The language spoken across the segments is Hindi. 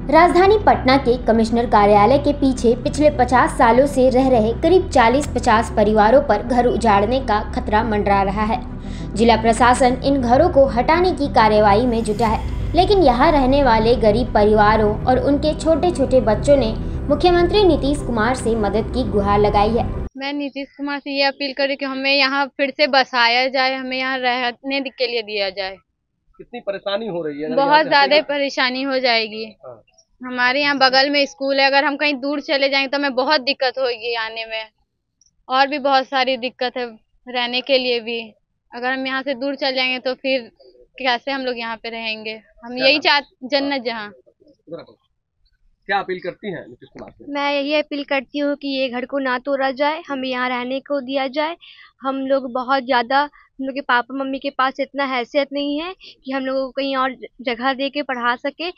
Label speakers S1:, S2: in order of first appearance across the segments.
S1: राजधानी पटना के कमिश्नर कार्यालय के पीछे पिछले 50 सालों से रह रहे करीब 40-50 परिवारों पर घर उजाड़ने का खतरा मंडरा रहा है। जिला प्रशासन इन घरों को हटाने की कार्रवाई में जुटा है, लेकिन यहाँ रहने वाले गरीब परिवारों और उनके छोटे छोटे बच्चों ने मुख्यमंत्री नीतीश कुमार से मदद की गुहार लगाई है।
S2: मैं नीतीश कुमार से ये अपील कर रही कि हमें यहाँ फिर से बसाया जाए, हमें यहाँ रहने के लिए दिया जाए।
S3: कितनी परेशानी हो रही है?
S2: बहुत ज्यादा परेशानी हो जाएगी। हमारे यहाँ बगल में स्कूल है, अगर हम कहीं दूर चले जाएंगे तो हमें बहुत दिक्कत होगी आने में, और भी बहुत सारी दिक्कत है रहने के लिए भी। अगर हम यहाँ से दूर चले जाएंगे तो फिर कैसे हम लोग यहाँ पे रहेंगे? हम यही जन्नत जहाँ।
S3: क्या अपील करती हैं नीतीश कुमार से?
S4: मैं यही अपील करती हूँ कि ये घर को ना तोड़ा जाए, हमें यहाँ रहने को दिया जाए। हम लोग बहुत ज़्यादा, हम लोग के पापा मम्मी के पास इतना हैसियत नहीं है कि हम लोगों को कहीं और जगह दे के पढ़ा सके,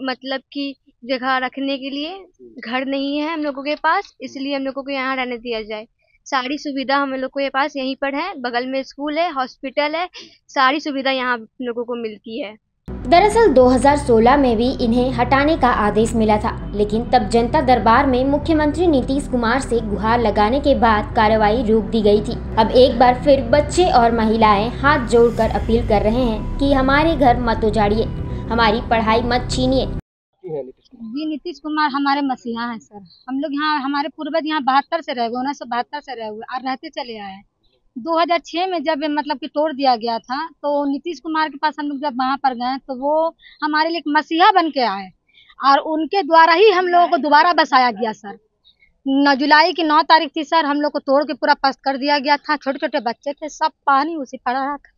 S4: मतलब कि जगह रखने के लिए घर नहीं है हम लोगों के पास, इसलिए हम लोगों को यहाँ रहने दिया जाए। सारी सुविधा हम लोग के पास यहीं पर है, बगल में स्कूल है, हॉस्पिटल है, सारी सुविधा यहाँ हम लोगों को मिलती है।
S1: दरअसल 2016 में भी इन्हें हटाने का आदेश मिला था, लेकिन तब जनता दरबार में मुख्यमंत्री नीतीश कुमार से गुहार लगाने के बाद कार्रवाई रोक दी गई थी। अब एक बार फिर बच्चे और महिलाएं हाथ जोड़कर अपील कर रहे हैं कि हमारे घर मत उजाड़िए, हमारी पढ़ाई मत छीनिए।
S5: जी, नीतीश कुमार हमारे मसीहा हैं सर। हम लोग यहाँ, हमारे पूर्वज यहाँ 72 से रह गए, 1972 से रहे हुए और रहते चले आए। 2006 में जब मतलब कि तोड़ दिया गया था, तो नीतीश कुमार के पास हम लोग जब वहाँ पर गए तो वो हमारे लिए एक मसीहा बन के आए और उनके द्वारा ही हम लोगों को दोबारा बसाया गया सर। 9 जुलाई की 9 तारीख थी सर, हम लोग को तोड़ के पूरा पस्त कर दिया गया था। छोटे छोटे बच्चे थे, सब पानी उसी पड़ा रहा था,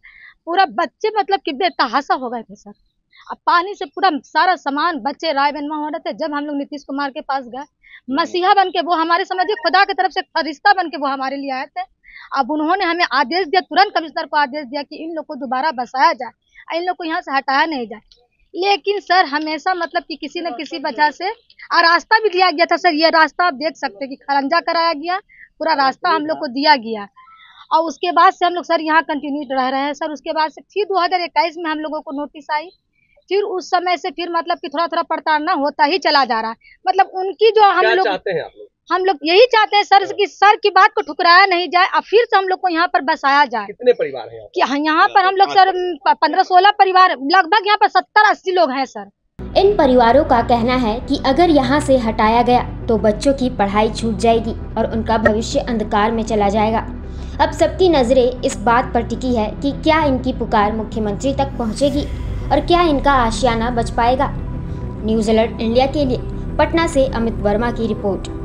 S5: पूरा बच्चे मतलब कि बेतहाशा हो गए थे सर। अब पानी से पूरा सारा सामान बच्चे राय बनवा हो रहे थे। जब हम लोग नीतीश कुमार के पास गए, मसीहा बन के, वो हमारे समझिए खुदा की तरफ से फरिश्ता बन के वो हमारे लिए आए थे। अब उन्होंने हमें आदेश दिया, तुरंत कमिश्नर को आदेश दिया कि इन लोग को दोबारा बसाया जाए, इन लोग को यहाँ से हटाया नहीं जाए। लेकिन सर हमेशा मतलब कि किसी न किसी वजह से रास्ता भी दिया गया था सर। ये रास्ता आप देख सकते हैं कि खरंजा कराया गया, पूरा रास्ता हम लोग को दिया गया और उसके बाद से हम लोग सर यहाँ कंटिन्यू रह रहे हैं सर। उसके बाद से फिर 2021 में हम लोगों को नोटिस आई, फिर उस समय से फिर मतलब कि थोड़ा थोड़ा प्रताड़ना होता ही चला जा रहा है। मतलब उनकी जो हम लोग यही चाहते हैं सर कि सर की बात को ठुकराया नहीं जाए और फिर से हम लोग को यहाँ पर बसाया जाए।
S3: कितने परिवार हैं
S5: कि यहाँ पर हम लोग सर 15-16 परिवार, लगभग यहाँ पर 70-80 लोग हैं सर।
S1: इन परिवारों का कहना है कि अगर यहाँ से हटाया गया तो बच्चों की पढ़ाई छूट जाएगी और उनका भविष्य अंधकार में चला जाएगा। अब सबकी नजरें इस बात पर टिकी है कि क्या इनकी पुकार मुख्यमंत्री तक पहुँचेगी और क्या इनका आशियाना बच पाएगा। न्यूज़ अलर्ट इंडिया के लिए पटना से अमित वर्मा की रिपोर्ट।